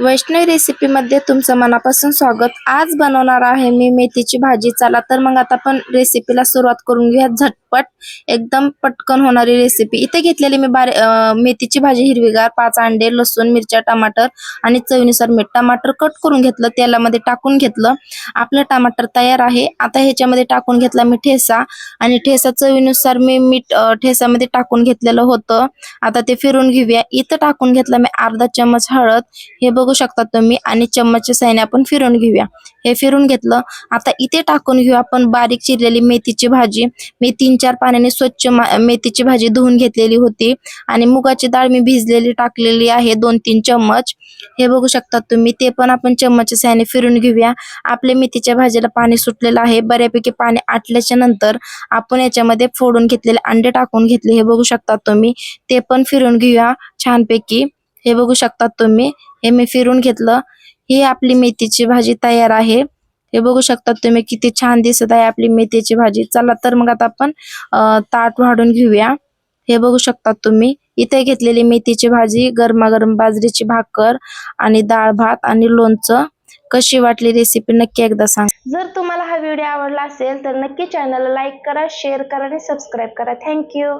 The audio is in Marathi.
वैष्णवी रेसिपीमध्ये तुमचं मनापासून स्वागत। आज बनवणार आहे मी मेथीची भाजी। चला तर मग आता आपण रेसिपीला सुरुवात करून घेऊया। झटपट एकदम पटकन होणारी रेसिपी। इथे घेतलेली मी मेथीची भाजी हिरवीगार, 5 अंडे, लसूण, मिरच्या, टमाटर आणि चवीनुसार मीठ। टमाटर कट करून घेतलं, तेलामध्ये टाकून घेतलं। आपलं टमाटर तयार आहे। आता ह्याच्यामध्ये टाकून घेतला मी ठेचा आणि ठेचा चवीनुसार मी मीठ ठेचामध्ये टाकून घेतलेलं होतं। आता ते फिरून घेऊया। इथं टाकून घेतला मी अर्धा चमच हळद, हे बघू शकता तुम्ही, आणि चम्मचच्या साहाय्याने आपण फिरून घेऊया। हे फिरून घेतलं। आता इथे टाकून घेऊ आपण बारीक चिरलेली मेथीची भाजी। मी 3-4 पाण्याने स्वच्छ मेथीची भाजी धुवून घेतलेली होती आणि मुगाची डाळ मी भिजलेली टाकलेली आहे 2-3 चम्मच। हे बघू शकता तुम्ही, ते पण आपण चम्मचच्या साहाय्याने फिरून घेऊया। आपल्या मेथीच्या भाजीला पाणी सुटलेलं आहे। बऱ्यापैकी पाणी आटल्याच्या नंतर आपण याच्यामध्ये फोडून घेतलेले अंडे टाकून घेतले, हे बघू शकता तुम्ही, ते पण फिरून घेऊया छानपैकी। हे बघू शकता तुम्ही, हे मी फिरून घेतलं। ही आपली मेथीची भाजी तयार आहे। हे बघू शकता तुम्ही, किती छान दिसत आहे आपली मेथीची भाजी। चला तर मग आता आपण ताट वाढून घेऊया। हे बघू शकता तुम्ही, इथे घेतलेली मेथीची भाजी, गरमागरम बाजरीची भाकर आणि डाळ भात आणि लोणचं। कशी वाटली रेसिपी नक्की एकदा सांगा। जर तुम्हाला हा व्हिडिओ आवडला असेल तर नक्की चॅनलला लाईक करा, शेअर करा आणि सबस्क्राईब करा। थँक्यू।